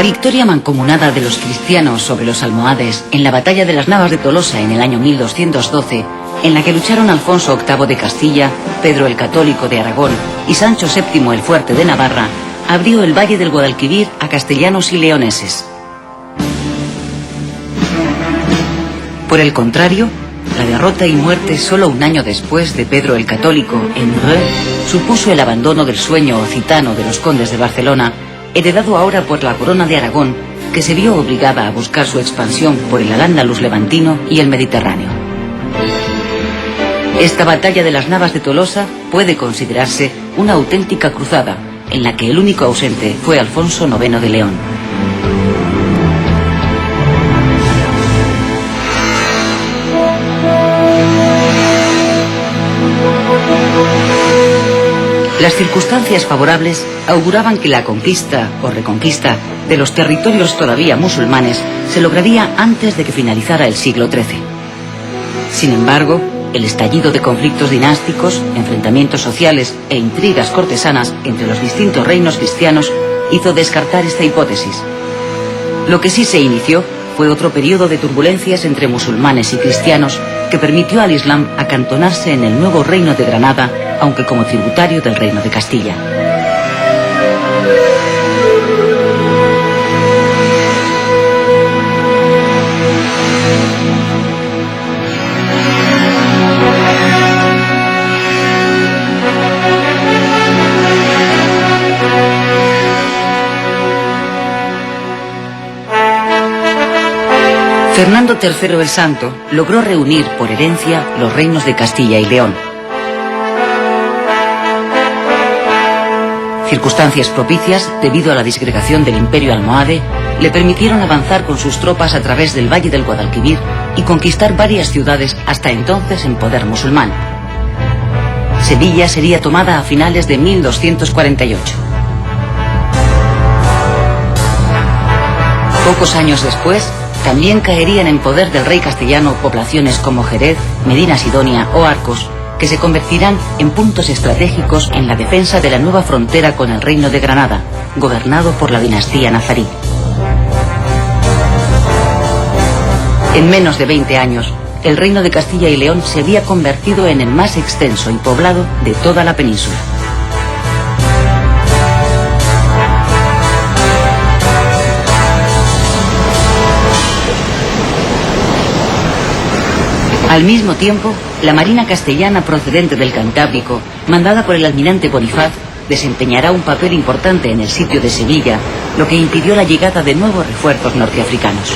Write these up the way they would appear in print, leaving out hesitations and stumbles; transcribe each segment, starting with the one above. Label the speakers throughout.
Speaker 1: victoria mancomunada de los cristianos sobre los almohades en la batalla de las Navas de Tolosa en el año 1212, en la que lucharon Alfonso VIII de Castilla, Pedro el Católico de Aragón y Sancho VII el Fuerte de Navarra, abrió el valle del Guadalquivir a castellanos y leoneses. Por el contrario, la derrota y muerte solo un año después de Pedro el Católico en Dreux supuso el abandono del sueño occitano de los condes de Barcelona, heredado ahora por la corona de Aragón, que se vio obligada a buscar su expansión por el Al-Ándalus levantino y el Mediterráneo. Esta batalla de las Navas de Tolosa puede considerarse una auténtica cruzada, en la que el único ausente fue Alfonso IX de León. Las circunstancias favorables auguraban que la conquista o reconquista de los territorios todavía musulmanes se lograría antes de que finalizara el siglo XIII. Sin embargo, el estallido de conflictos dinásticos, enfrentamientos sociales e intrigas cortesanas entre los distintos reinos cristianos hizo descartar esta hipótesis. Lo que sí se inició fue otro periodo de turbulencias entre musulmanes y cristianos que permitió al Islam acantonarse en el nuevo reino de Granada, aunque como tributario del reino de Castilla. Fernando III el Santo logró reunir por herencia los reinos de Castilla y León. Circunstancias propicias, debido a la disgregación del Imperio almohade, le permitieron avanzar con sus tropas a través del valle del Guadalquivir y conquistar varias ciudades hasta entonces en poder musulmán. Sevilla sería tomada a finales de 1248. Pocos años después, también caerían en poder del rey castellano poblaciones como Jerez, Medina Sidonia o Arcos, que se convertirán en puntos estratégicos en la defensa de la nueva frontera con el reino de Granada, gobernado por la dinastía nazarí. En menos de 20 años, el reino de Castilla y León se había convertido en el más extenso y poblado de toda la península. Al mismo tiempo, la marina castellana procedente del Cantábrico, mandada por el almirante Bonifaz, desempeñará un papel importante en el sitio de Sevilla, lo que impidió la llegada de nuevos refuerzos norteafricanos.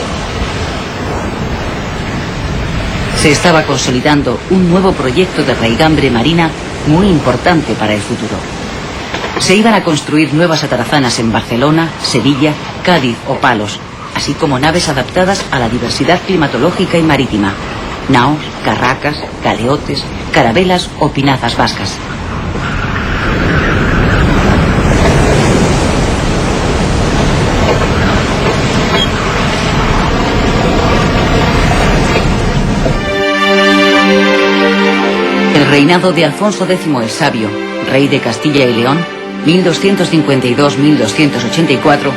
Speaker 1: Se estaba consolidando un nuevo proyecto de raigambre marina muy importante para el futuro. Se iban a construir nuevas atarazanas en Barcelona, Sevilla, Cádiz o Palos, así como naves adaptadas a la diversidad climatológica y marítima. Naos, carracas, galeotes, carabelas o pinazas vascas. El reinado de Alfonso X el Sabio, rey de Castilla y León, 1252-1284,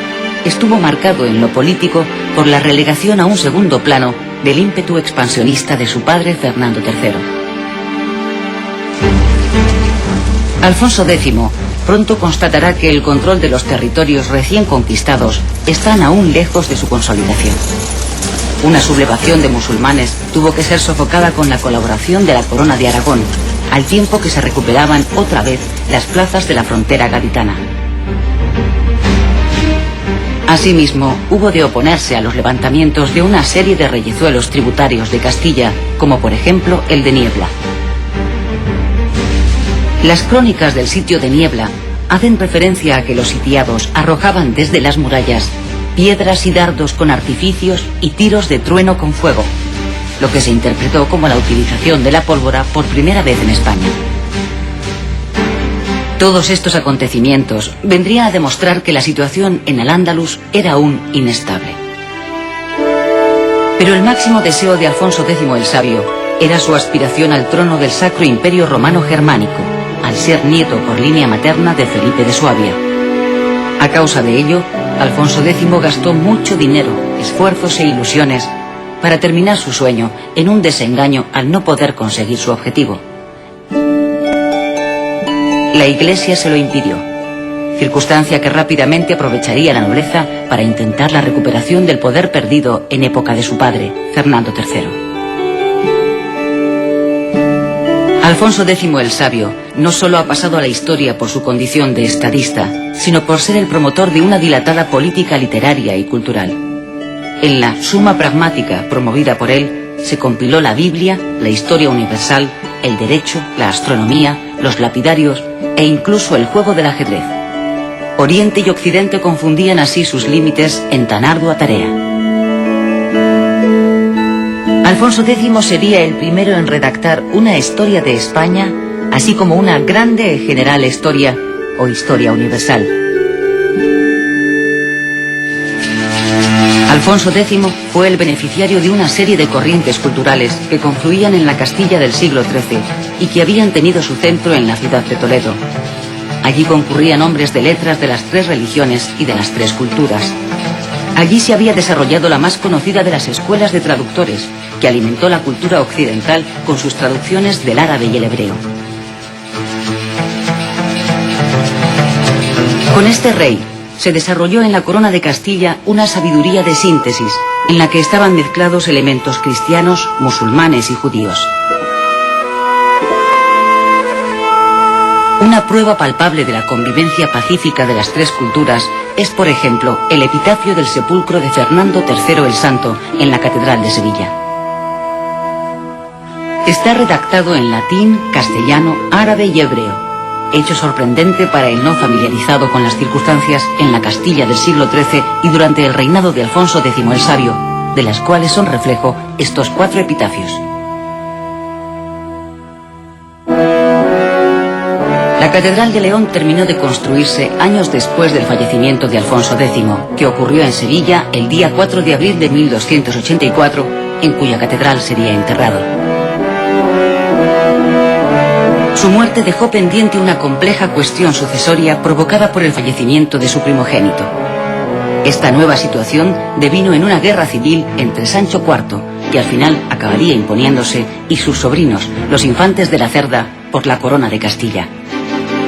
Speaker 1: estuvo marcado en lo político por la relegación a un segundo plano del ímpetu expansionista de su padre Fernando III. Alfonso X pronto constatará que el control de los territorios recién conquistados están aún lejos de su consolidación. Una sublevación de musulmanes tuvo que ser sofocada con la colaboración de la Corona de Aragón, al tiempo que se recuperaban otra vez las plazas de la frontera gaditana. Asimismo, hubo de oponerse a los levantamientos de una serie de reyezuelos tributarios de Castilla, como por ejemplo el de Niebla. Las crónicas del sitio de Niebla hacen referencia a que los sitiados arrojaban desde las murallas piedras y dardos con artificios y tiros de trueno con fuego, lo que se interpretó como la utilización de la pólvora por primera vez en España. Todos estos acontecimientos vendrían a demostrar que la situación en Al-Ándalus era aún inestable. Pero el máximo deseo de Alfonso X el Sabio era su aspiración al trono del Sacro Imperio Romano Germánico, al ser nieto por línea materna de Felipe de Suabia. A causa de ello, Alfonso X gastó mucho dinero, esfuerzos e ilusiones para terminar su sueño en un desengaño al no poder conseguir su objetivo. La Iglesia se lo impidió, circunstancia que rápidamente aprovecharía la nobleza para intentar la recuperación del poder perdido en época de su padre, Fernando III. Alfonso X el Sabio no solo ha pasado a la historia por su condición de estadista, sino por ser el promotor de una dilatada política literaria y cultural. En la Summa Pragmática, promovida por él, se compiló la Biblia, la historia universal, el derecho, la astronomía, los lapidarios e incluso el juego del ajedrez. Oriente y Occidente confundían así sus límites en tan ardua tarea. Alfonso X sería el primero en redactar una historia de España, así como una grande y general historia o historia universal. Alfonso X fue el beneficiario de una serie de corrientes culturales que confluían en la Castilla del siglo XIII y que habían tenido su centro en la ciudad de Toledo. Allí concurrían hombres de letras de las tres religiones y de las tres culturas. Allí se había desarrollado la más conocida de las escuelas de traductores, que alimentó la cultura occidental con sus traducciones del árabe y el hebreo. Con este rey se desarrolló en la corona de Castilla una sabiduría de síntesis, en la que estaban mezclados elementos cristianos, musulmanes y judíos. Una prueba palpable de la convivencia pacífica de las tres culturas es, por ejemplo, el epitafio del sepulcro de Fernando III el Santo en la Catedral de Sevilla. Está redactado en latín, castellano, árabe y hebreo, hecho sorprendente para el no familiarizado con las circunstancias en la Castilla del siglo XIII y durante el reinado de Alfonso X el Sabio, de las cuales son reflejo estos 4 epitafios. La Catedral de León terminó de construirse años después del fallecimiento de Alfonso X, que ocurrió en Sevilla el día 4 de abril de 1284, en cuya catedral sería enterrado. Su muerte dejó pendiente una compleja cuestión sucesoria provocada por el fallecimiento de su primogénito. Esta nueva situación devino en una guerra civil entre Sancho IV, que al final acabaría imponiéndose, y sus sobrinos, los infantes de la Cerda, por la corona de Castilla.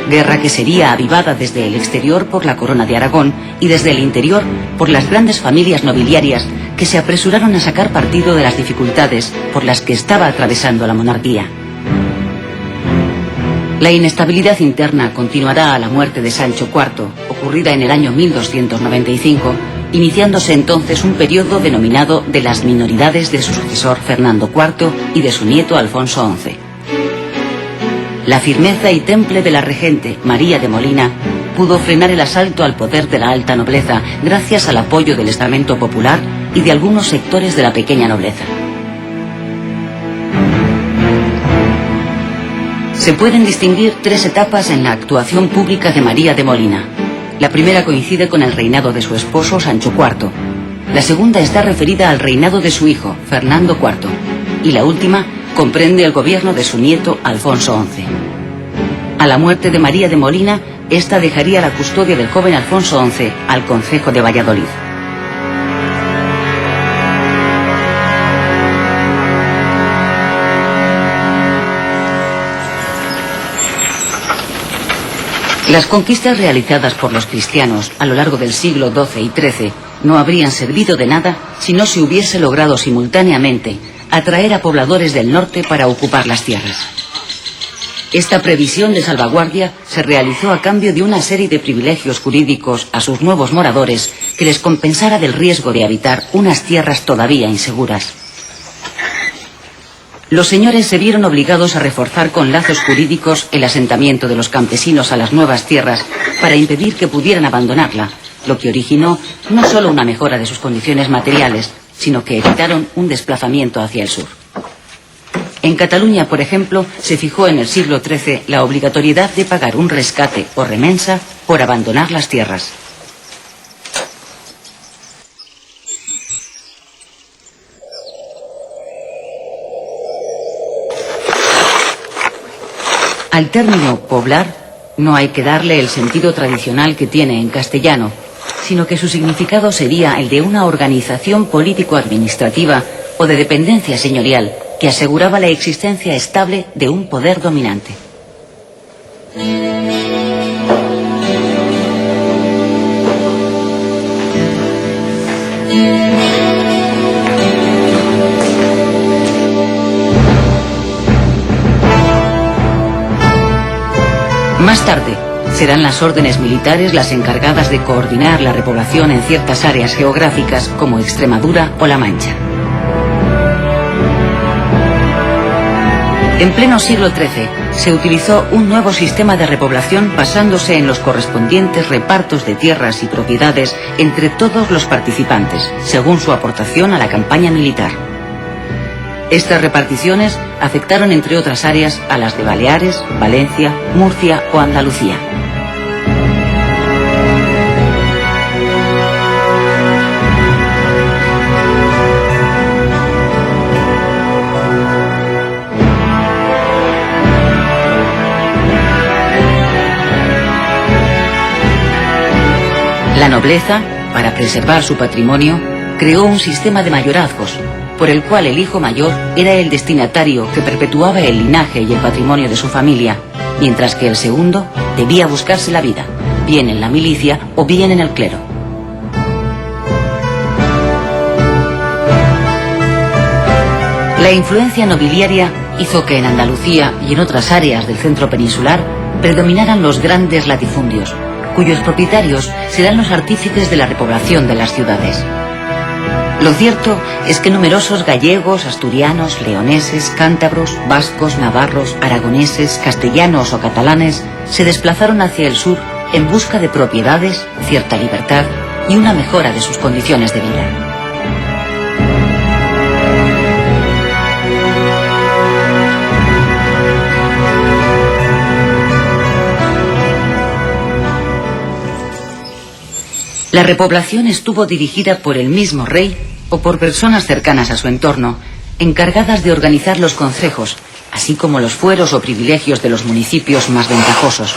Speaker 1: Guerra que sería avivada desde el exterior por la corona de Aragón y desde el interior por las grandes familias nobiliarias que se apresuraron a sacar partido de las dificultades por las que estaba atravesando la monarquía. La inestabilidad interna continuará a la muerte de Sancho IV, ocurrida en el año 1295, iniciándose entonces un periodo denominado de las minoridades de su sucesor Fernando IV y de su nieto Alfonso XI. La firmeza y temple de la regente María de Molina pudo frenar el asalto al poder de la alta nobleza gracias al apoyo del estamento popular y de algunos sectores de la pequeña nobleza. Se pueden distinguir 3 etapas en la actuación pública de María de Molina. La primera coincide con el reinado de su esposo Sancho IV. La segunda está referida al reinado de su hijo, Fernando IV. Y la última comprende el gobierno de su nieto, Alfonso XI. A la muerte de María de Molina, esta dejaría la custodia del joven Alfonso XI al concejo de Valladolid. Las conquistas realizadas por los cristianos a lo largo del siglo XII y XIII no habrían servido de nada si no se hubiese logrado simultáneamente atraer a pobladores del norte para ocupar las tierras. Esta previsión de salvaguardia se realizó a cambio de una serie de privilegios jurídicos a sus nuevos moradores que les compensara del riesgo de habitar unas tierras todavía inseguras. Los señores se vieron obligados a reforzar con lazos jurídicos el asentamiento de los campesinos a las nuevas tierras para impedir que pudieran abandonarla, lo que originó no solo una mejora de sus condiciones materiales, sino que evitaron un desplazamiento hacia el sur. En Cataluña, por ejemplo, se fijó en el siglo XIII la obligatoriedad de pagar un rescate o remensa por abandonar las tierras. Al término poblar no hay que darle el sentido tradicional que tiene en castellano, sino que su significado sería el de una organización político-administrativa o de dependencia señorial que aseguraba la existencia estable de un poder dominante. Más tarde, serán las órdenes militares las encargadas de coordinar la repoblación en ciertas áreas geográficas como Extremadura o La Mancha. En pleno siglo XIII se utilizó un nuevo sistema de repoblación basándose en los correspondientes repartos de tierras y propiedades entre todos los participantes, según su aportación a la campaña militar. Estas reparticiones afectaron, entre otras áreas, a las de Baleares, Valencia, Murcia o Andalucía. La nobleza, para preservar su patrimonio, creó un sistema de mayorazgos, por el cual el hijo mayor era el destinatario que perpetuaba el linaje y el patrimonio de su familia, mientras que el segundo debía buscarse la vida, bien en la milicia o bien en el clero. La influencia nobiliaria hizo que en Andalucía y en otras áreas del centro peninsular predominaran los grandes latifundios, cuyos propietarios serán los artífices de la repoblación de las ciudades. Lo cierto es que numerosos gallegos, asturianos, leoneses, cántabros, vascos, navarros, aragoneses, castellanos o catalanes se desplazaron hacia el sur en busca de propiedades, cierta libertad y una mejora de sus condiciones de vida. La repoblación estuvo dirigida por el mismo rey o por personas cercanas a su entorno, encargadas de organizar los concejos, así como los fueros o privilegios de los municipios más ventajosos.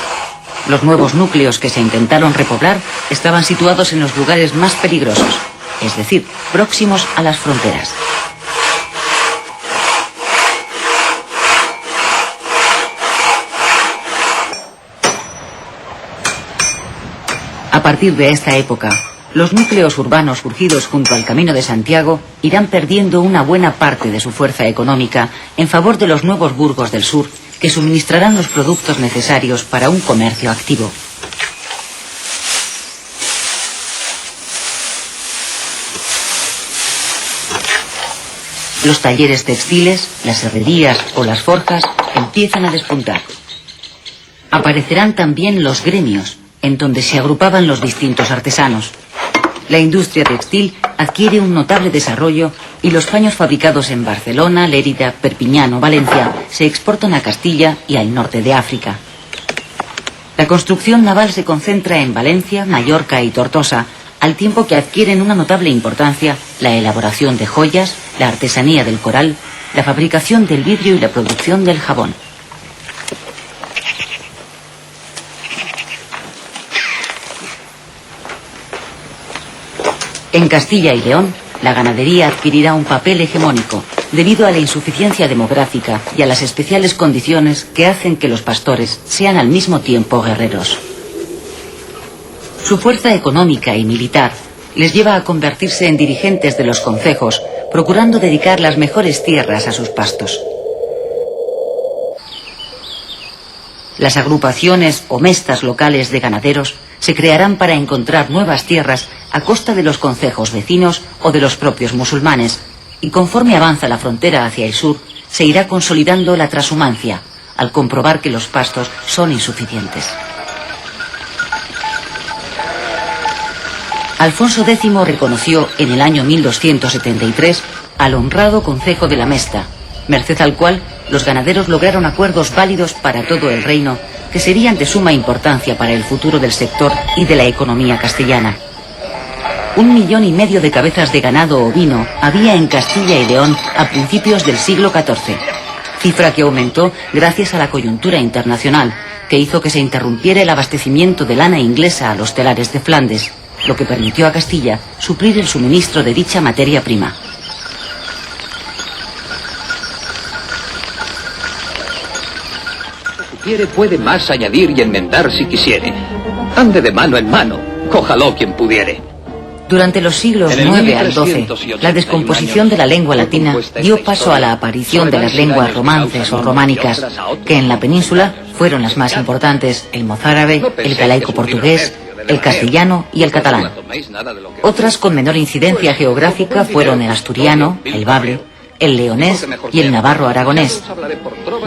Speaker 1: Los nuevos núcleos que se intentaron repoblar estaban situados en los lugares más peligrosos, es decir, próximos a las fronteras. A partir de esta época, los núcleos urbanos surgidos junto al Camino de Santiago irán perdiendo una buena parte de su fuerza económica en favor de los nuevos burgos del sur, que suministrarán los productos necesarios para un comercio activo. Los talleres textiles, las herrerías o las forjas empiezan a despuntar. Aparecerán también los gremios, en donde se agrupaban los distintos artesanos. La industria textil adquiere un notable desarrollo y los paños fabricados en Barcelona, Lérida, Perpiñán o Valencia se exportan a Castilla y al norte de África. La construcción naval se concentra en Valencia, Mallorca y Tortosa, al tiempo que adquieren una notable importancia la elaboración de joyas, la artesanía del coral, la fabricación del vidrio y la producción del jabón. En Castilla y León, la ganadería adquirirá un papel hegemónico, debido a la insuficiencia demográfica y a las especiales condiciones que hacen que los pastores sean al mismo tiempo guerreros. Su fuerza económica y militar les lleva a convertirse en dirigentes de los concejos, procurando dedicar las mejores tierras a sus pastos. Las agrupaciones o mestas locales de ganaderos se crearán para encontrar nuevas tierras a costa de los concejos vecinos o de los propios musulmanes, y conforme avanza la frontera hacia el sur, se irá consolidando la trashumancia, al comprobar que los pastos son insuficientes. Alfonso X reconoció en el año 1273 al honrado Concejo de la Mesta, merced al cual los ganaderos lograron acuerdos válidos para todo el reino, que serían de suma importancia para el futuro del sector y de la economía castellana. 1,5 millones de cabezas de ganado ovino había en Castilla y León a principios del siglo XIV, cifra que aumentó gracias a la coyuntura internacional, que hizo que se interrumpiera el abastecimiento de lana inglesa a los telares de Flandes, lo que permitió a Castilla suplir el suministro de dicha materia prima.
Speaker 2: Si quiere, puede más añadir y enmendar si quisiere. Ande de mano en mano, cójalo quien pudiere.
Speaker 1: Durante los siglos IX al XII, la descomposición de la lengua latina dio paso a la aparición de las lenguas romances o románicas, que en la península fueron las más importantes: el mozárabe, el galaico portugués, el castellano y el catalán. Otras con menor incidencia geográfica fueron el asturiano, el bable, el leonés y el navarro aragonés,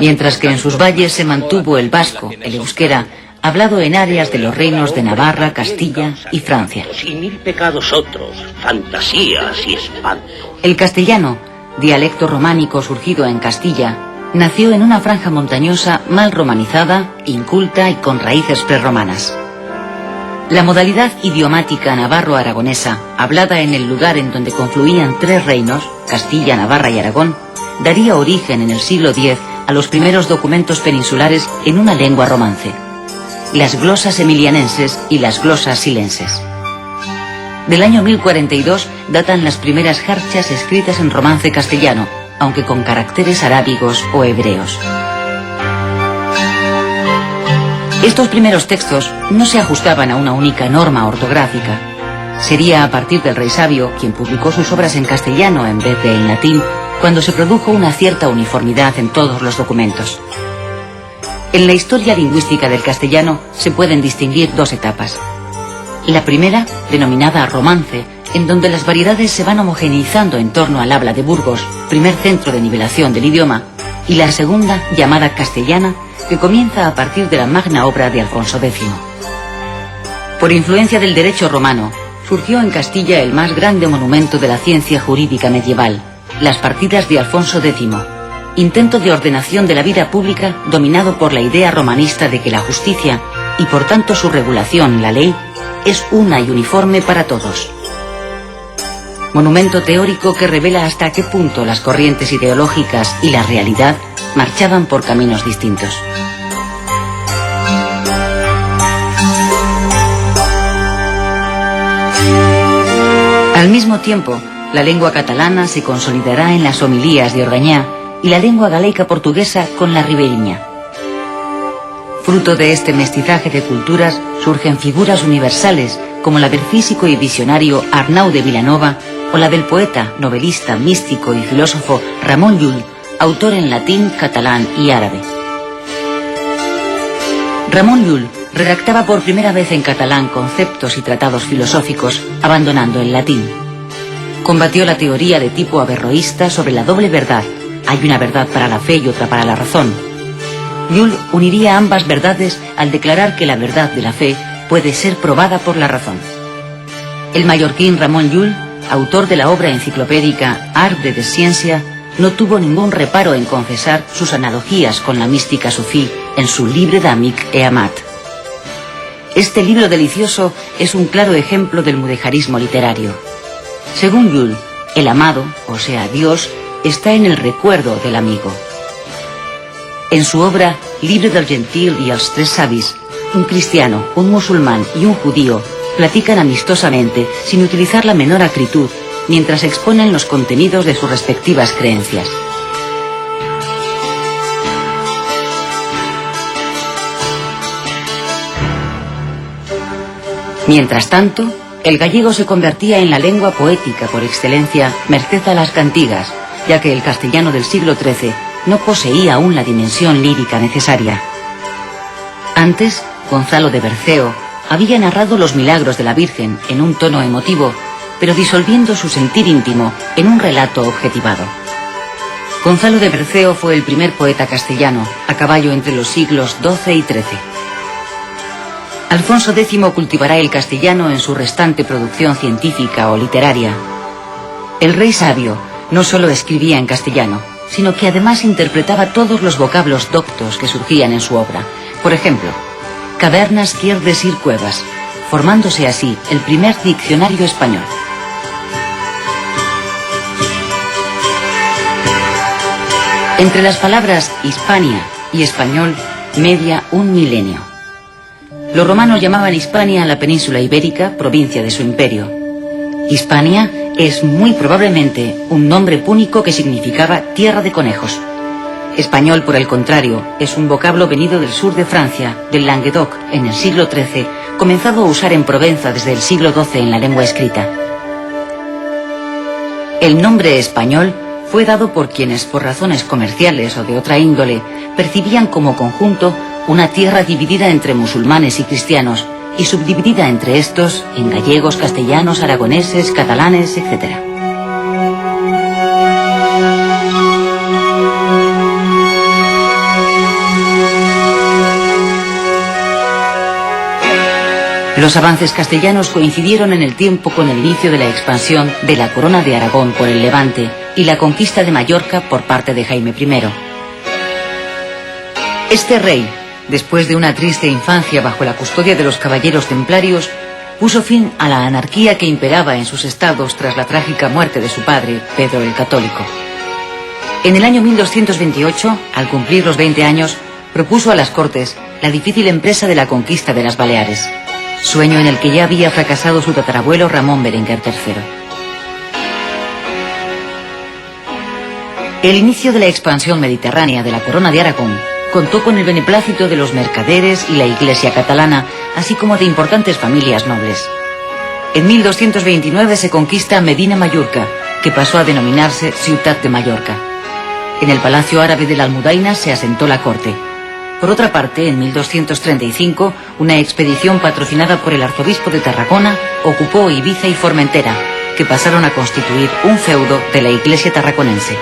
Speaker 1: mientras que en sus valles se mantuvo el vasco, el euskera, hablado en áreas de los reinos de Navarra, Castilla y Francia.
Speaker 3: Y 1000 pecados otros, fantasías y espanto.
Speaker 1: El castellano, dialecto románico surgido en Castilla, nació en una franja montañosa mal romanizada, inculta y con raíces prerromanas. La modalidad idiomática navarro-aragonesa, hablada en el lugar en donde confluían tres reinos, Castilla, Navarra y Aragón, daría origen en el siglo X a los primeros documentos peninsulares en una lengua romance: las glosas emilianenses y las glosas silenses. Del año 1042 datan las primeras jarchas escritas en romance castellano, aunque con caracteres arábigos o hebreos. Estos primeros textos no se ajustaban a una única norma ortográfica. Sería a partir del Rey Sabio, quien publicó sus obras en castellano en vez de en latín, cuando se produjo una cierta uniformidad en todos los documentos. En la historia lingüística del castellano se pueden distinguir dos etapas. La primera, denominada romance, en donde las variedades se van homogeneizando en torno al habla de Burgos, primer centro de nivelación del idioma, y la segunda, llamada castellana, que comienza a partir de la magna obra de Alfonso X. Por influencia del derecho romano, surgió en Castilla el más grande monumento de la ciencia jurídica medieval, las Partidas de Alfonso X, intento de ordenación de la vida pública dominado por la idea romanista de que la justicia, y por tanto su regulación, la ley, es una y uniforme para todos. Monumento teórico que revela hasta qué punto las corrientes ideológicas y la realidad marchaban por caminos distintos. Al mismo tiempo, la lengua catalana se consolidará en las homilías de Orgañá y la lengua galaica portuguesa con la riberiña. Fruto de este mestizaje de culturas surgen figuras universales como la del físico y visionario Arnau de Vilanova o la del poeta, novelista, místico y filósofo Ramon Llull, autor en latín, catalán y árabe. Ramon Llull redactaba por primera vez en catalán conceptos y tratados filosóficos, abandonando el latín. Combatió la teoría de tipo averroísta sobre la doble verdad: hay una verdad para la fe y otra para la razón. Llull uniría ambas verdades al declarar que la verdad de la fe puede ser probada por la razón. El mallorquín Ramon Llull, autor de la obra enciclopédica Art de Desciencia, no tuvo ningún reparo en confesar sus analogías con la mística sufí en su Libre d'Amic e Amat. Este libro delicioso es un claro ejemplo del mudejarismo literario. Según Llull, el amado, o sea Dios, está en el recuerdo del amigo. En su obra Llibre del Gentil y els tres savis, un cristiano, un musulmán y un judío platican amistosamente sin utilizar la menor acritud mientras exponen los contenidos de sus respectivas creencias. Mientras tanto, el gallego se convertía en la lengua poética por excelencia merced a las cantigas, ya que el castellano del siglo XIII no poseía aún la dimensión lírica necesaria. Antes, Gonzalo de Berceo había narrado los milagros de la Virgen en un tono emotivo, pero disolviendo su sentir íntimo en un relato objetivado. Gonzalo de Berceo fue el primer poeta castellano, a caballo entre los siglos XII y XIII. Alfonso X cultivará el castellano en su restante producción científica o literaria. El Rey Sabio no solo escribía en castellano, sino que además interpretaba todos los vocablos doctos que surgían en su obra. Por ejemplo, cavernas quiere decir cuevas, formándose así el primer diccionario español. Entre las palabras Hispania y español media un milenio. Los romanos llamaban Hispania a la península ibérica, provincia de su imperio. Hispania es muy probablemente un nombre púnico que significaba tierra de conejos. Español, por el contrario, es un vocablo venido del sur de Francia, del Languedoc, en el siglo XIII, comenzado a usar en Provenza desde el siglo XII en la lengua escrita. El nombre español fue dado por quienes, por razones comerciales o de otra índole, percibían como conjunto una tierra dividida entre musulmanes y cristianos y subdividida entre estos en gallegos, castellanos, aragoneses, catalanes, etc. Los avances castellanos coincidieron en el tiempo con el inicio de la expansión de la Corona de Aragón por el Levante y la conquista de Mallorca por parte de Jaime I. Este rey, después de una triste infancia bajo la custodia de los caballeros templarios, puso fin a la anarquía que imperaba en sus estados tras la trágica muerte de su padre, Pedro el Católico. En el año 1228, al cumplir los 20 años, propuso a las Cortes la difícil empresa de la conquista de las Baleares, sueño en el que ya había fracasado su tatarabuelo Ramón Berenguer III. El inicio de la expansión mediterránea de la Corona de Aragón contó con el beneplácito de los mercaderes y la Iglesia catalana, así como de importantes familias nobles. En 1229 se conquista Medina Mallorca, que pasó a denominarse Ciutat de Mallorca. En el Palacio Árabe de la Almudaina se asentó la corte. Por otra parte, en 1235, una expedición patrocinada por el arzobispo de Tarragona ocupó Ibiza y Formentera, que pasaron a constituir un feudo de la Iglesia tarraconense.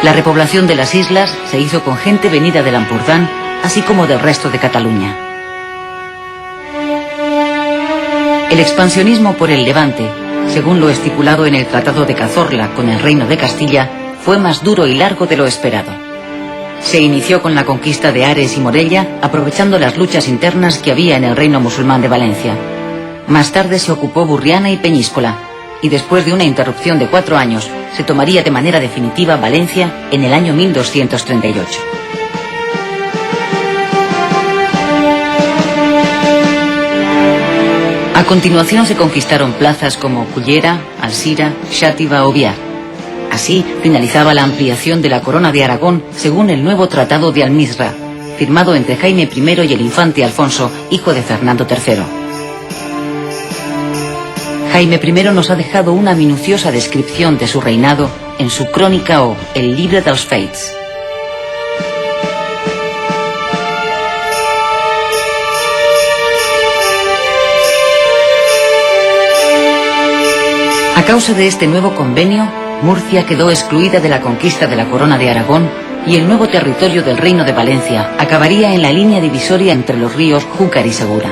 Speaker 1: La repoblación de las islas se hizo con gente venida del Ampurdán, así como del resto de Cataluña. El expansionismo por el Levante, según lo estipulado en el Tratado de Cazorla con el Reino de Castilla, fue más duro y largo de lo esperado. Se inició con la conquista de Ares y Morella, aprovechando las luchas internas que había en el reino musulmán de Valencia. Más tarde se ocupó Burriana y Peñíscola, y después de una interrupción de 4 años, se tomaría de manera definitiva Valencia en el año 1238. A continuación se conquistaron plazas como Cullera, Alsira, Xàtiva o Biar. Así finalizaba la ampliación de la Corona de Aragón según el nuevo Tratado de Almizra, firmado entre Jaime I y el infante Alfonso, hijo de Fernando III. Jaime I nos ha dejado una minuciosa descripción de su reinado en su crónica o El Llibre dels Fets. A causa de este nuevo convenio, Murcia quedó excluida de la conquista de la Corona de Aragón y el nuevo territorio del Reino de Valencia acabaría en la línea divisoria entre los ríos Júcar y Segura.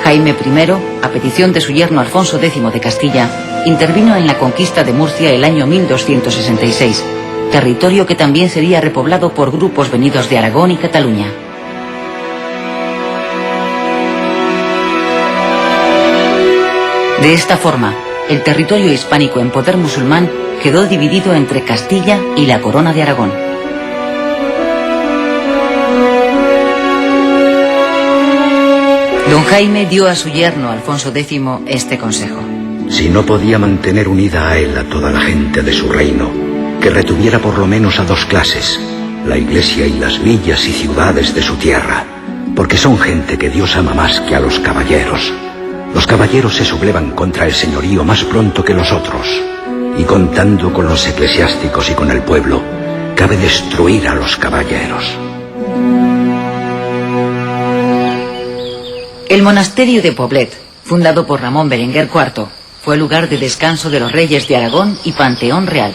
Speaker 1: Jaime I, a petición de su yerno Alfonso X de Castilla, intervino en la conquista de Murcia el año 1266, territorio que también sería repoblado por grupos venidos de Aragón y Cataluña. De esta forma, el territorio hispánico en poder musulmán quedó dividido entre Castilla y la Corona de Aragón. Don Jaime dio a su yerno Alfonso X este consejo.
Speaker 4: Si no podía mantener unida a él a toda la gente de su reino, que retuviera por lo menos a 2 clases, la iglesia y las villas y ciudades de su tierra, porque son gente que Dios ama más que a los caballeros. Los caballeros se sublevan contra el señorío más pronto que los otros, y contando con los eclesiásticos y con el pueblo, cabe destruir a los caballeros.
Speaker 1: El monasterio de Poblet, fundado por Ramón Berenguer IV, fue lugar de descanso de los reyes de Aragón y panteón real.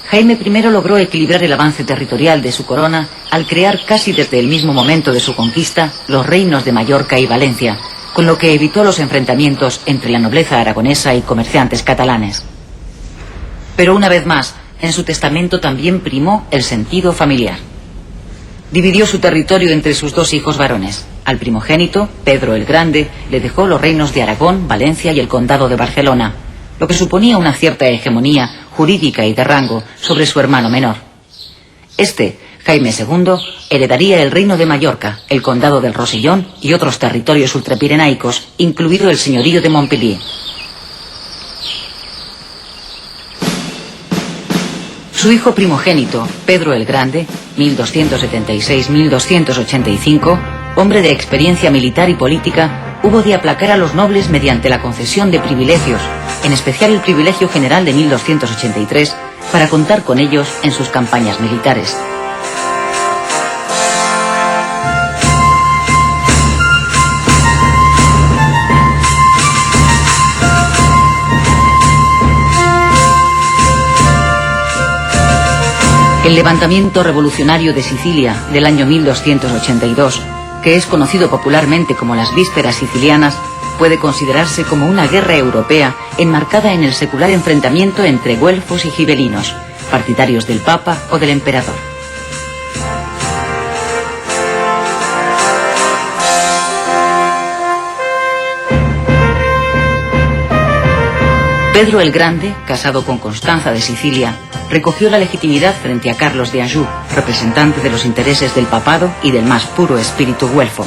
Speaker 1: Jaime I logró equilibrar el avance territorial de su corona al crear casi desde el mismo momento de su conquista los reinos de Mallorca y Valencia, con lo que evitó los enfrentamientos entre la nobleza aragonesa y comerciantes catalanes. Pero una vez más, en su testamento también primó el sentido familiar. Dividió su territorio entre sus 2 hijos varones. Al primogénito, Pedro el Grande, le dejó los reinos de Aragón, Valencia y el condado de Barcelona, lo que suponía una cierta hegemonía jurídica y de rango sobre su hermano menor. Este Jaime II heredaría el reino de Mallorca, el condado del Rosellón y otros territorios ultrapirenaicos, incluido el señorío de Montpellier. Su hijo primogénito, Pedro el Grande, 1276-1285, hombre de experiencia militar y política, hubo de aplacar a los nobles mediante la concesión de privilegios, en especial el privilegio general de 1283, para contar con ellos en sus campañas militares. El levantamiento revolucionario de Sicilia del año 1282, que es conocido popularmente como las Vísperas Sicilianas, puede considerarse como una guerra europea enmarcada en el secular enfrentamiento entre güelfos y gibelinos, partidarios del Papa o del Emperador. Pedro el Grande, casado con Constanza de Sicilia, recogió la legitimidad frente a Carlos de Anjou, representante de los intereses del papado y del más puro espíritu güelfo.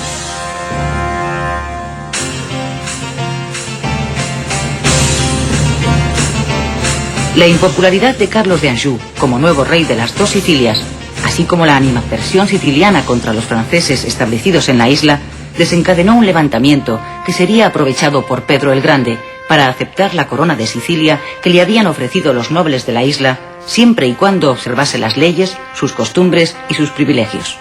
Speaker 1: La impopularidad de Carlos de Anjou como nuevo rey de las dos Sicilias, así como la animadversión siciliana contra los franceses establecidos en la isla, desencadenó un levantamiento que sería aprovechado por Pedro el Grande para aceptar la corona de Sicilia que le habían ofrecido los nobles de la isla, siempre y cuando observase las leyes, sus costumbres y sus privilegios.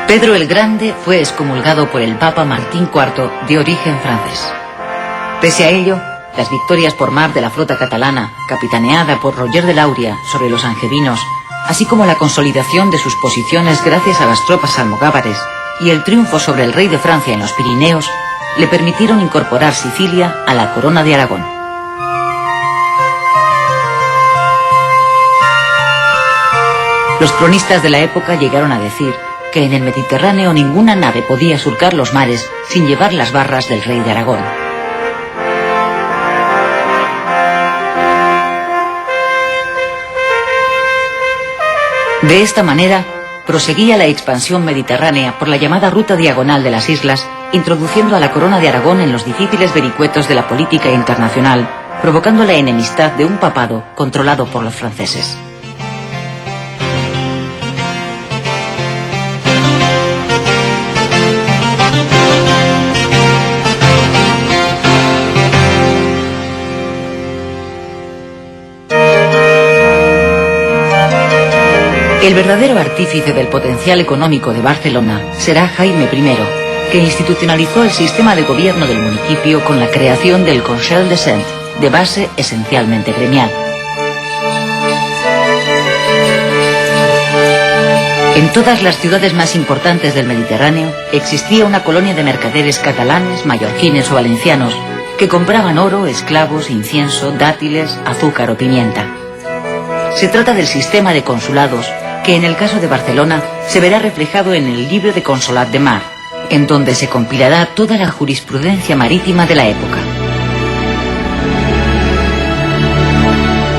Speaker 1: Pedro el Grande fue excomulgado por el Papa Martín IV, de origen francés. Pese a ello, las victorias por mar de la flota catalana, capitaneada por Roger de Lauria sobre los angevinos, así como la consolidación de sus posiciones gracias a las tropas almogávares y el triunfo sobre el rey de Francia en los Pirineos, le permitieron incorporar Sicilia a la corona de Aragón. Los cronistas de la época llegaron a decir que en el Mediterráneo ninguna nave podía surcar los mares sin llevar las barras del rey de Aragón. De esta manera, proseguía la expansión mediterránea por la llamada ruta diagonal de las islas, introduciendo a la corona de Aragón en los difíciles vericuetos de la política internacional, provocando la enemistad de un papado controlado por los franceses. El verdadero artífice del potencial económico de Barcelona será Jaime I, que institucionalizó el sistema de gobierno del municipio con la creación del Consell de Cent, de base esencialmente gremial. En todas las ciudades más importantes del Mediterráneo existía una colonia de mercaderes catalanes, mallorquines o valencianos que compraban oro, esclavos, incienso, dátiles, azúcar o pimienta. Se trata del sistema de consulados que en el caso de Barcelona se verá reflejado en el Libro de Consolat de Mar, en donde se compilará toda la jurisprudencia marítima de la época.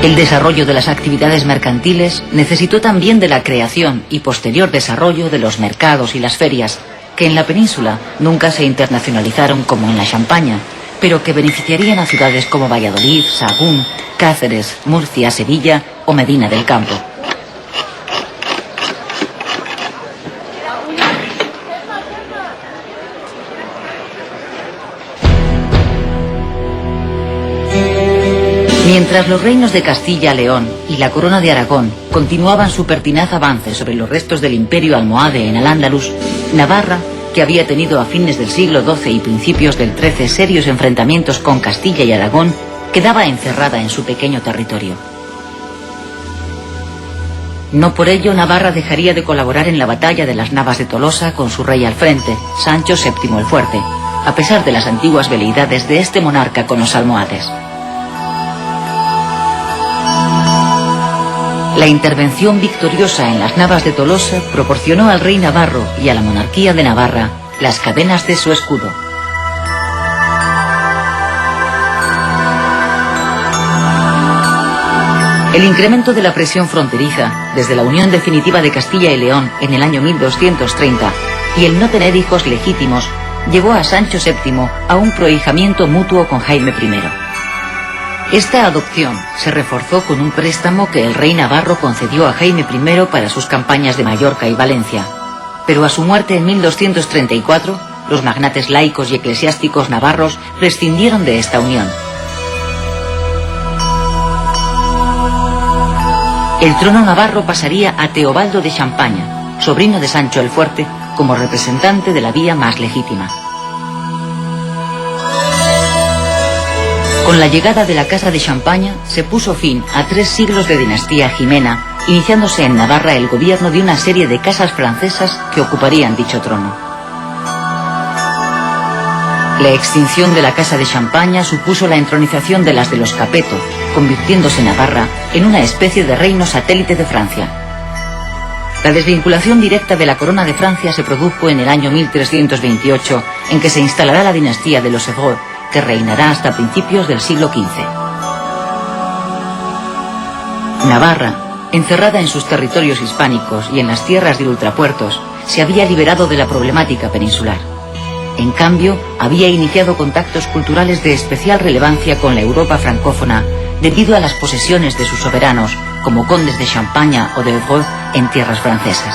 Speaker 1: El desarrollo de las actividades mercantiles necesitó también de la creación y posterior desarrollo de los mercados y las ferias, que en la península nunca se internacionalizaron como en la Champaña, pero que beneficiarían a ciudades como Valladolid, Sahagún, Cáceres, Murcia, Sevilla o Medina del Campo. Mientras los reinos de Castilla, León y la corona de Aragón continuaban su pertinaz avance sobre los restos del imperio almohade en Al-Ándalus, Navarra, que había tenido a fines del siglo XII y principios del XIII serios enfrentamientos con Castilla y Aragón, quedaba encerrada en su pequeño territorio. No por ello Navarra dejaría de colaborar en la batalla de las Navas de Tolosa con su rey al frente, Sancho VII el Fuerte, a pesar de las antiguas veleidades de este monarca con los almohades. La intervención victoriosa en las Navas de Tolosa proporcionó al rey navarro y a la monarquía de Navarra las cadenas de su escudo. El incremento de la presión fronteriza, desde la unión definitiva de Castilla y León en el año 1230 y el no tener hijos legítimos, llevó a Sancho VII a un prohijamiento mutuo con Jaime I. Esta adopción se reforzó con un préstamo que el rey navarro concedió a Jaime I para sus campañas de Mallorca y Valencia, pero a su muerte en 1234, los magnates laicos y eclesiásticos navarros prescindieron de esta unión. El trono navarro pasaría a Teobaldo de Champaña, sobrino de Sancho el Fuerte, como representante de la vía más legítima. Con la llegada de la Casa de Champaña se puso fin a 3 siglos de dinastía jimena, iniciándose en Navarra el gobierno de una serie de casas francesas que ocuparían dicho trono. La extinción de la Casa de Champaña supuso la entronización de las de los Capeto, convirtiéndose Navarra en una especie de reino satélite de Francia. La desvinculación directa de la corona de Francia se produjo en el año 1328, en que se instalará la dinastía de los Evreux, que reinará hasta principios del siglo XV. Navarra, encerrada en sus territorios hispánicos y en las tierras de ultrapuertos, se había liberado de la problemática peninsular. En cambio, había iniciado contactos culturales de especial relevancia con la Europa francófona debido a las posesiones de sus soberanos, como condes de Champaña o de Evreux, en tierras francesas.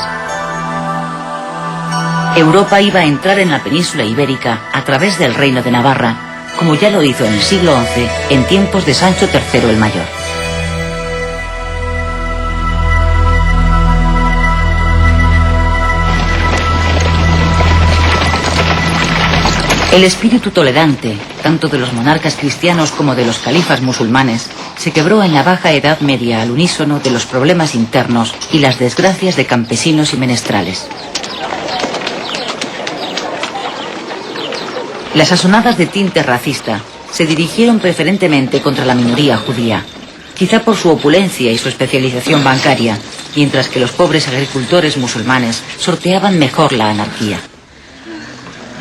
Speaker 1: Europa iba a entrar en la península ibérica a través del Reino de Navarra, como ya lo hizo en el siglo XI, en tiempos de Sancho III el Mayor. El espíritu tolerante, tanto de los monarcas cristianos como de los califas musulmanes, se quebró en la Baja Edad Media al unísono de los problemas internos y las desgracias de campesinos y menestrales. Las asonadas de tinte racista se dirigieron preferentemente contra la minoría judía, quizá por su opulencia y su especialización bancaria, mientras que los pobres agricultores musulmanes sorteaban mejor la anarquía.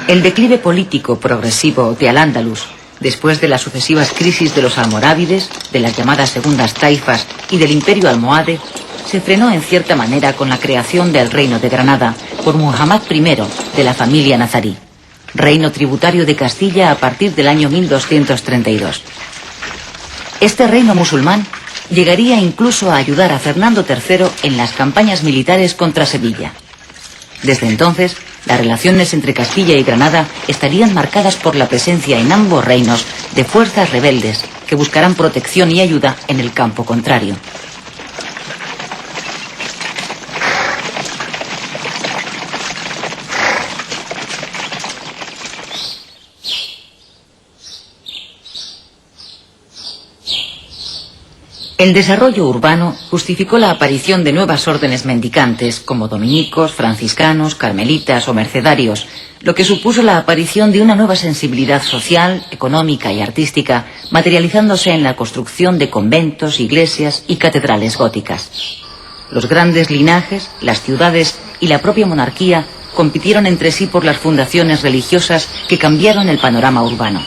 Speaker 1: El declive político progresivo de Al-Ándalus, después de las sucesivas crisis de los almorávides, de las llamadas segundas taifas y del imperio almohade, se frenó en cierta manera con la creación del Reino de Granada por Muhammad I de la familia nazarí, reino tributario de Castilla a partir del año 1232. Este reino musulmán llegaría incluso a ayudar a Fernando III en las campañas militares contra Sevilla. Desde entonces, las relaciones entre Castilla y Granada estarían marcadas por la presencia en ambos reinos de fuerzas rebeldes que buscarán protección y ayuda en el campo contrario. El desarrollo urbano justificó la aparición de nuevas órdenes mendicantes como dominicos, franciscanos, carmelitas o mercedarios, lo que supuso la aparición de una nueva sensibilidad social, económica y artística, materializándose en la construcción de conventos, iglesias y catedrales góticas. Los grandes linajes, las ciudades y la propia monarquía compitieron entre sí por las fundaciones religiosas que cambiaron el panorama urbano.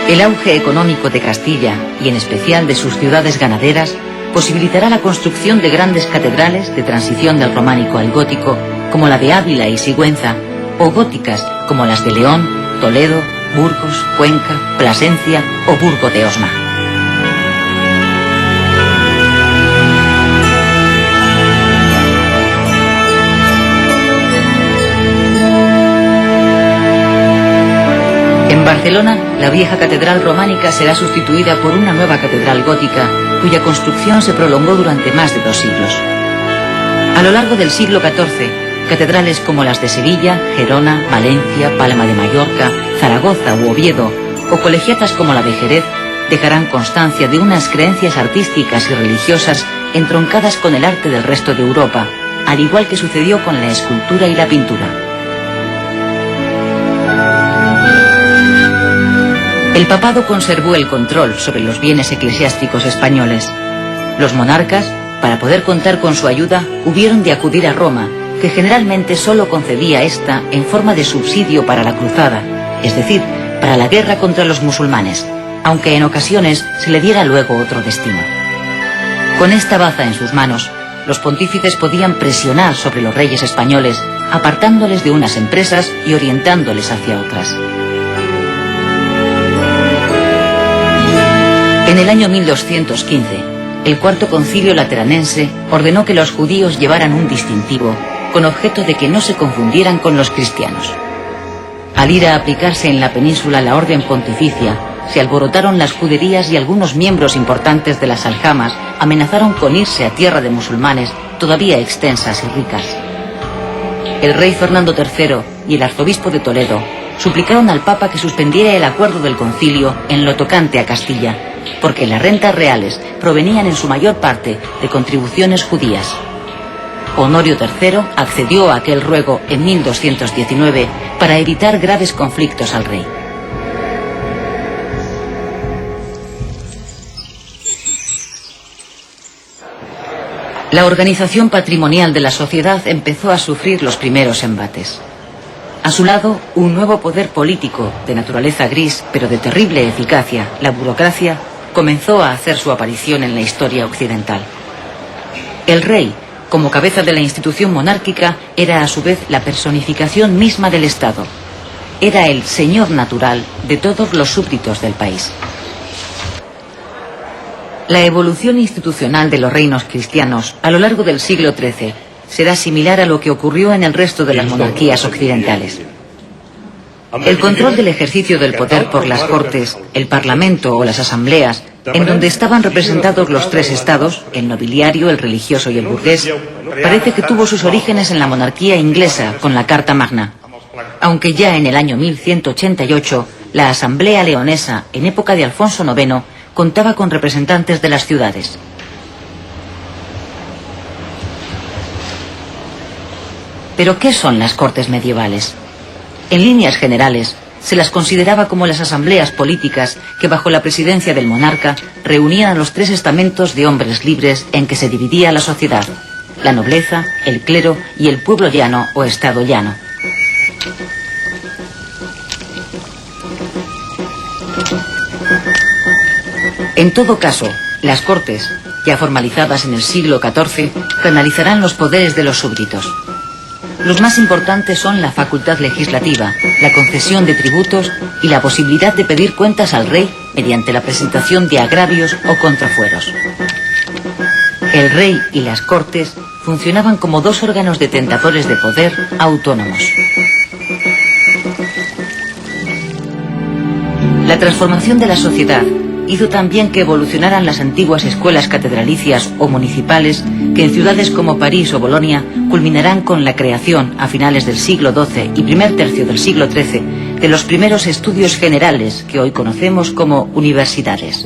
Speaker 1: El auge económico de Castilla, y en especial de sus ciudades ganaderas, posibilitará la construcción de grandes catedrales de transición del románico al gótico, como la de Ávila y Sigüenza, o góticas como las de León, Toledo, Burgos, Cuenca, Plasencia o Burgo de Osma. En Barcelona, la vieja catedral románica será sustituida por una nueva catedral gótica, cuya construcción se prolongó durante más de 2 siglos. A lo largo del siglo XIV, catedrales como las de Sevilla, Gerona, Valencia, Palma de Mallorca, Zaragoza u Oviedo, o colegiatas como la de Jerez, dejarán constancia de unas creencias artísticas y religiosas entroncadas con el arte del resto de Europa, al igual que sucedió con la escultura y la pintura. El papado conservó el control sobre los bienes eclesiásticos españoles. Los monarcas, para poder contar con su ayuda, hubieron de acudir a Roma, que generalmente solo concedía esta en forma de subsidio para la cruzada, es decir, para la guerra contra los musulmanes, aunque en ocasiones se le diera luego otro destino. Con esta baza en sus manos, los pontífices podían presionar sobre los reyes españoles, apartándoles de unas empresas y orientándoles hacia otras. En el año 1215, el Cuarto Concilio Lateranense ordenó que los judíos llevaran un distintivo con objeto de que no se confundieran con los cristianos. Al ir a aplicarse en la península la orden pontificia, se alborotaron las juderías y algunos miembros importantes de las aljamas amenazaron con irse a tierra de musulmanes todavía extensas y ricas. El rey Fernando III y el arzobispo de Toledo suplicaron al Papa que suspendiera el acuerdo del concilio en lo tocante a Castilla, porque las rentas reales provenían en su mayor parte de contribuciones judías. Honorio III accedió a aquel ruego en 1219 para evitar graves conflictos al rey. La organización patrimonial de la sociedad empezó a sufrir los primeros embates. A su lado, un nuevo poder político, de naturaleza gris, pero de terrible eficacia, la burocracia, comenzó a hacer su aparición en la historia occidental. El rey, como cabeza de la institución monárquica, era a su vez la personificación misma del Estado. Era el señor natural de todos los súbditos del país. La evolución institucional de los reinos cristianos a lo largo del siglo XIII será similar a lo que ocurrió en el resto de las monarquías occidentales. El control del ejercicio del poder por las cortes, el parlamento o las asambleas, en donde estaban representados los tres estados, el nobiliario, el religioso y el burgués, parece que tuvo sus orígenes en la monarquía inglesa con la Carta Magna, aunque ya en el año 1188 la Asamblea Leonesa, en época de Alfonso IX, contaba con representantes de las ciudades. ¿Pero qué son las cortes medievales? En líneas generales, se las consideraba como las asambleas políticas que, bajo la presidencia del monarca, reunían a los tres estamentos de hombres libres en que se dividía la sociedad: la nobleza, el clero y el pueblo llano o estado llano. En todo caso, las cortes, ya formalizadas en el siglo XIV, canalizarán los poderes de los súbditos. Los más importantes son la facultad legislativa, la concesión de tributos y la posibilidad de pedir cuentas al rey mediante la presentación de agravios o contrafueros. El rey y las cortes funcionaban como dos órganos detentadores de poder autónomos. La transformación de la sociedad hizo también que evolucionaran las antiguas escuelas catedralicias o municipales que en ciudades como París o Bolonia culminarán con la creación, a finales del siglo XII y primer tercio del siglo XIII, de los primeros estudios generales que hoy conocemos como universidades.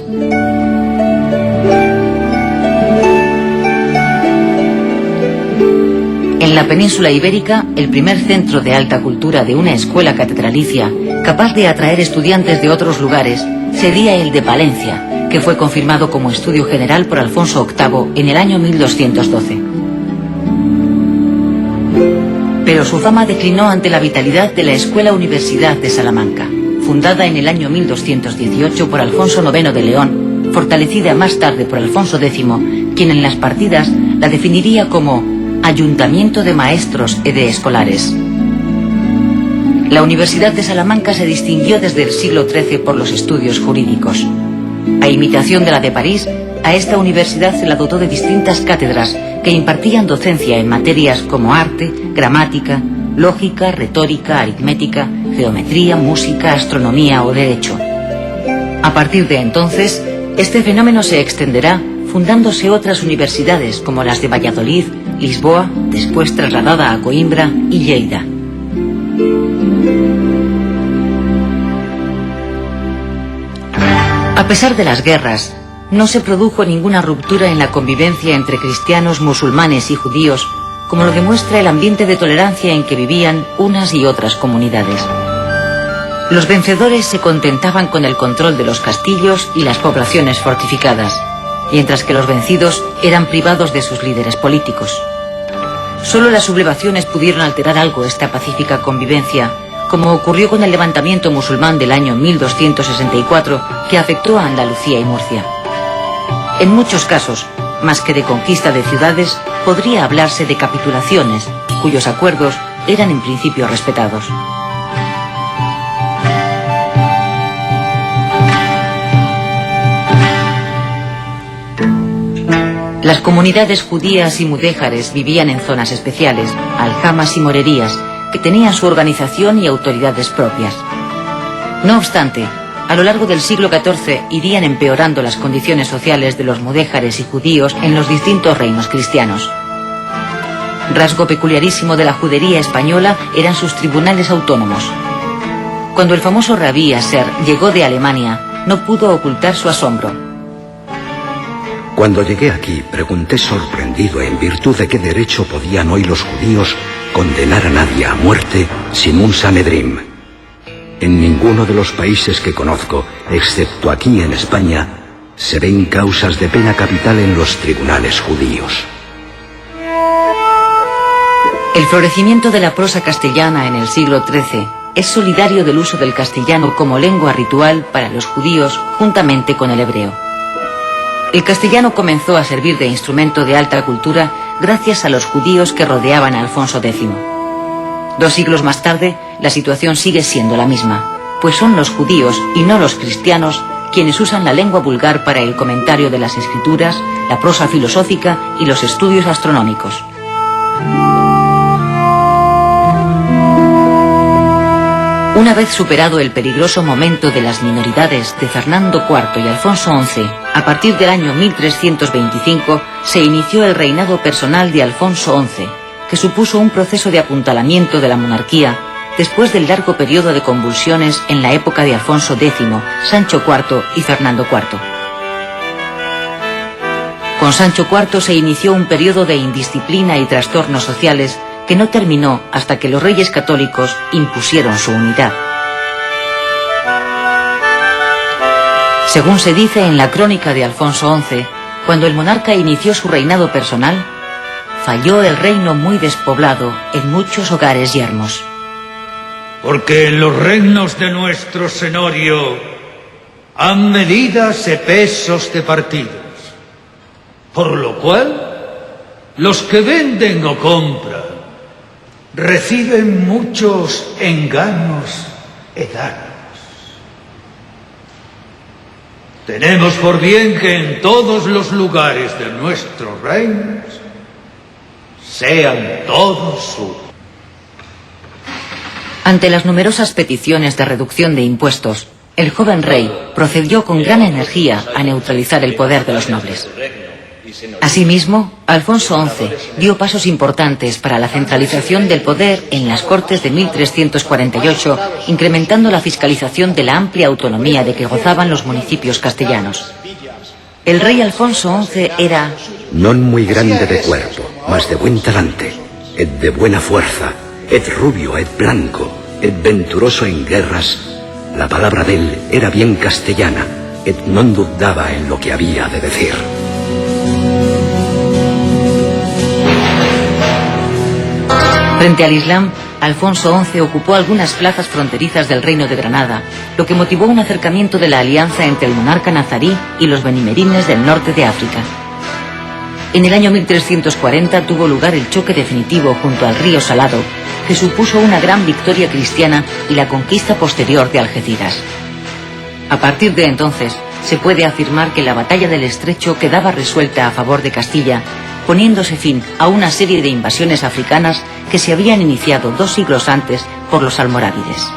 Speaker 1: En la península ibérica, el primer centro de alta cultura de una escuela catedralicia capaz de atraer estudiantes de otros lugares sería el de Palencia, que fue confirmado como estudio general por Alfonso VIII en el año 1212. Pero su fama declinó ante la vitalidad de la Escuela Universidad de Salamanca, fundada en el año 1218 por Alfonso IX de León, fortalecida más tarde por Alfonso X, quien en las partidas la definiría como Ayuntamiento de Maestros e de Escolares. La Universidad de Salamanca se distinguió desde el siglo XIII por los estudios jurídicos. A imitación de la de París, a esta universidad se la dotó de distintas cátedras que impartían docencia en materias como arte, gramática, lógica, retórica, aritmética, geometría, música, astronomía o derecho. A partir de entonces, este fenómeno se extenderá fundándose otras universidades como las de Valladolid, Lisboa, después trasladada a Coimbra y Lleida. A pesar de las guerras, no se produjo ninguna ruptura en la convivencia entre cristianos, musulmanes y judíos, como lo demuestra el ambiente de tolerancia en que vivían unas y otras comunidades. Los vencedores se contentaban con el control de los castillos y las poblaciones fortificadas, mientras que los vencidos eran privados de sus líderes políticos. Solo las sublevaciones pudieron alterar algo esta pacífica convivencia, como ocurrió con el levantamiento musulmán del año 1264 que afectó a Andalucía y Murcia. En muchos casos, más que de conquista de ciudades, podría hablarse de capitulaciones, cuyos acuerdos eran en principio respetados. Las comunidades judías y mudéjares vivían en zonas especiales, aljamas y morerías, que tenían su organización y autoridades propias. No obstante, a lo largo del siglo XIV irían empeorando las condiciones sociales de los mudéjares y judíos en los distintos reinos cristianos. Rasgo peculiarísimo de la judería española eran sus tribunales autónomos. Cuando el famoso rabí Aser llegó de Alemania, no pudo ocultar su asombro.
Speaker 4: Cuando llegué aquí, pregunté sorprendido en virtud de qué derecho podían hoy los judíos condenar a nadie a muerte sin un Sanedrim. En ninguno de los países que conozco, excepto aquí en España, se ven causas de pena capital en los tribunales judíos.
Speaker 1: El florecimiento de la prosa castellana en el siglo XIII es solidario del uso del castellano como lengua ritual para los judíos juntamente con el hebreo. El castellano comenzó a servir de instrumento de alta cultura gracias a los judíos que rodeaban a Alfonso X. 2 siglos más tarde, la situación sigue siendo la misma, pues son los judíos y no los cristianos quienes usan la lengua vulgar para el comentario de las escrituras, la prosa filosófica y los estudios astronómicos. Una vez superado el peligroso momento de las minoridades de Fernando IV y Alfonso XI, a partir del año 1325 se inició el reinado personal de Alfonso XI, que supuso un proceso de apuntalamiento de la monarquía después del largo periodo de convulsiones en la época de Alfonso X, Sancho IV y Fernando IV. Con Sancho IV se inició un periodo de indisciplina y trastornos sociales que no terminó hasta que los reyes católicos impusieron su unidad. Según se dice en la crónica de Alfonso XI, cuando el monarca inició su reinado personal, falló el reino muy despoblado en muchos hogares yermos.
Speaker 5: Porque en los reinos de nuestro senorio han medidas e pesos de partidos, por lo cual los que venden o compran reciben muchos engaños e daños. Tenemos por bien que en todos los lugares de nuestros reinos sean todos uno.
Speaker 1: Ante las numerosas peticiones de reducción de impuestos, el joven rey procedió con gran energía a neutralizar el poder de los nobles. Asimismo, Alfonso XI dio pasos importantes para la centralización del poder en las Cortes de 1348, incrementando la fiscalización de la amplia autonomía de que gozaban los municipios castellanos. El rey Alfonso XI era
Speaker 4: non muy grande de cuerpo, mas de buen talante, et de buena fuerza, et rubio, et blanco, et venturoso en guerras. La palabra de él era bien castellana, et non dudaba en lo que había de decir.
Speaker 1: Frente al Islam, Alfonso XI ocupó algunas plazas fronterizas del reino de Granada, lo que motivó un acercamiento de la alianza entre el monarca nazarí y los benimerines del norte de África. En el año 1340 tuvo lugar el choque definitivo junto al río Salado, que supuso una gran victoria cristiana y la conquista posterior de Algeciras. A partir de entonces, se puede afirmar que la batalla del Estrecho quedaba resuelta a favor de Castilla, poniéndose fin a una serie de invasiones africanas que se habían iniciado 2 siglos antes por los almorávides.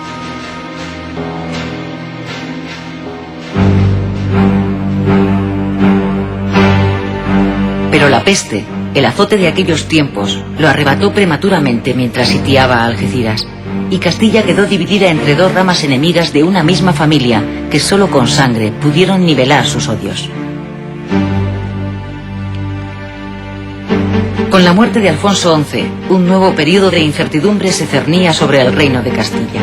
Speaker 1: Pero la peste, el azote de aquellos tiempos, lo arrebató prematuramente mientras sitiaba a Algeciras, y Castilla quedó dividida entre 2 ramas enemigas de una misma familia que solo con sangre pudieron nivelar sus odios. Con la muerte de Alfonso XI, un nuevo periodo de incertidumbre se cernía sobre el reino de Castilla.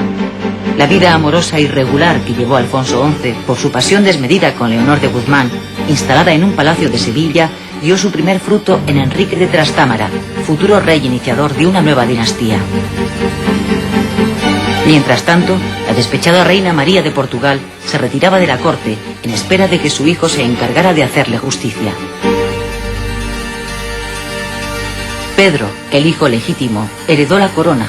Speaker 1: La vida amorosa irregular que llevó Alfonso XI por su pasión desmedida con Leonor de Guzmán, instalada en un palacio de Sevilla, dio su primer fruto en Enrique de Trastámara, futuro rey iniciador de una nueva dinastía. Mientras tanto, la despechada reina María de Portugal se retiraba de la corte en espera de que su hijo se encargara de hacerle justicia. Pedro, el hijo legítimo, heredó la corona,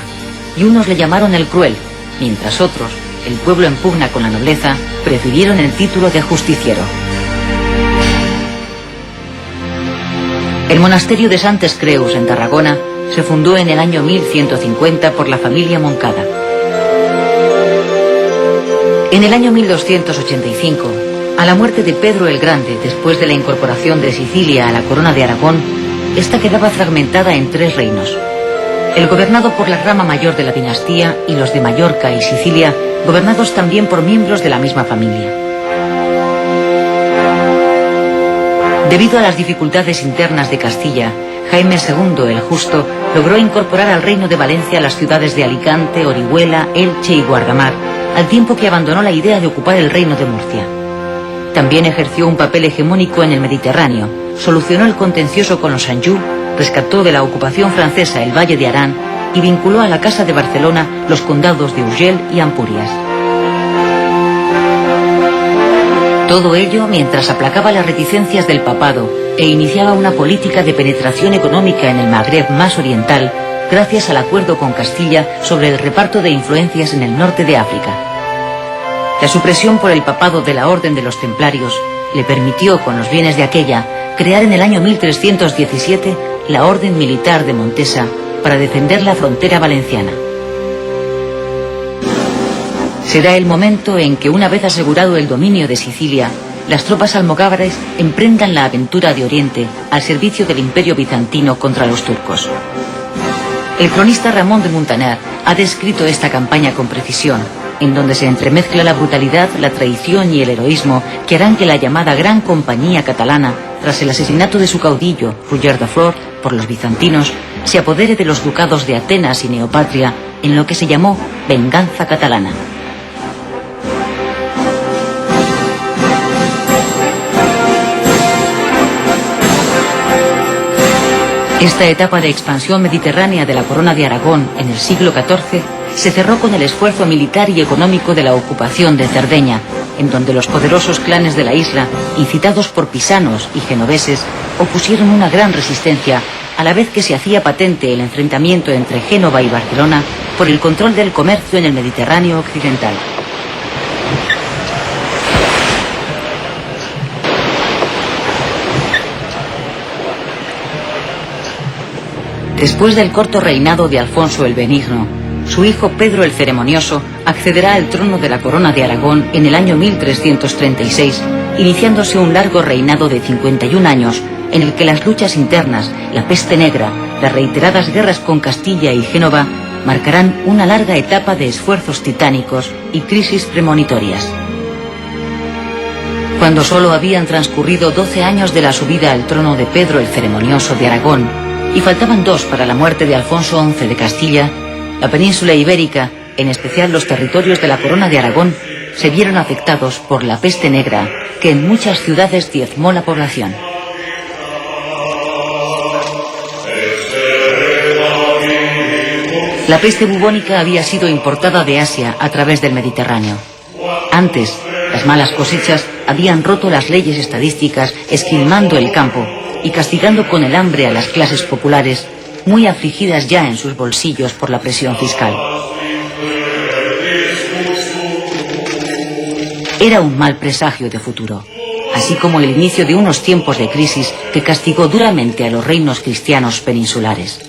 Speaker 1: y unos le llamaron el Cruel, mientras otros, el pueblo en pugna con la nobleza, prefirieron el título de justiciero. El monasterio de Santes Creus en Tarragona se fundó en el año 1150 por la familia Moncada. En el año 1285, a la muerte de Pedro el Grande, después de la incorporación de Sicilia a la corona de Aragón, esta quedaba fragmentada en 3 reinos. El gobernado por la rama mayor de la dinastía y los de Mallorca y Sicilia, gobernados también por miembros de la misma familia. Debido a las dificultades internas de Castilla, Jaime II el Justo logró incorporar al reino de Valencia las ciudades de Alicante, Orihuela, Elche y Guardamar, al tiempo que abandonó la idea de ocupar el reino de Murcia. También ejerció un papel hegemónico en el Mediterráneo, solucionó el contencioso con los Anjou, rescató de la ocupación francesa el Valle de Arán y vinculó a la Casa de Barcelona los condados de Urgell y Ampurias. Todo ello mientras aplacaba las reticencias del papado e iniciaba una política de penetración económica en el Magreb más oriental gracias al acuerdo con Castilla sobre el reparto de influencias en el norte de África. La supresión por el papado de la Orden de los Templarios le permitió, con los bienes de aquella, crear en el año 1317 la Orden Militar de Montesa para defender la frontera valenciana. Será el momento en que, una vez asegurado el dominio de Sicilia, las tropas almogávares emprendan la aventura de Oriente al servicio del Imperio bizantino contra los turcos. El cronista Ramón de Muntaner ha descrito esta campaña con precisión, en donde se entremezcla la brutalidad, la traición y el heroísmo que harán que la llamada Gran Compañía Catalana, tras el asesinato de su caudillo, Roger de Flor, por los bizantinos, se apodere de los ducados de Atenas y Neopatria en lo que se llamó Venganza Catalana. Esta etapa de expansión mediterránea de la corona de Aragón en el siglo XIV se cerró con el esfuerzo militar y económico de la ocupación de Cerdeña, en donde los poderosos clanes de la isla, incitados por pisanos y genoveses, opusieron una gran resistencia, a la vez que se hacía patente el enfrentamiento entre Génova y Barcelona por el control del comercio en el Mediterráneo occidental. Después del corto reinado de Alfonso el Benigno, su hijo Pedro el Ceremonioso accederá al trono de la corona de Aragón en el año 1336, iniciándose un largo reinado de 51 años en el que las luchas internas, la peste negra, las reiteradas guerras con Castilla y Génova marcarán una larga etapa de esfuerzos titánicos y crisis premonitorias. Cuando solo habían transcurrido 12 años de la subida al trono de Pedro el Ceremonioso de Aragón, y faltaban 2 para la muerte de Alfonso XI de Castilla, la península ibérica, en especial los territorios de la corona de Aragón, se vieron afectados por la peste negra, que en muchas ciudades diezmó la población. La peste bubónica había sido importada de Asia a través del Mediterráneo. Antes, las malas cosechas habían roto las leyes estadísticas, esquilmando el campo y castigando con el hambre a las clases populares, muy afligidas ya en sus bolsillos por la presión fiscal. Era un mal presagio de futuro, así como el inicio de unos tiempos de crisis que castigó duramente a los reinos cristianos peninsulares.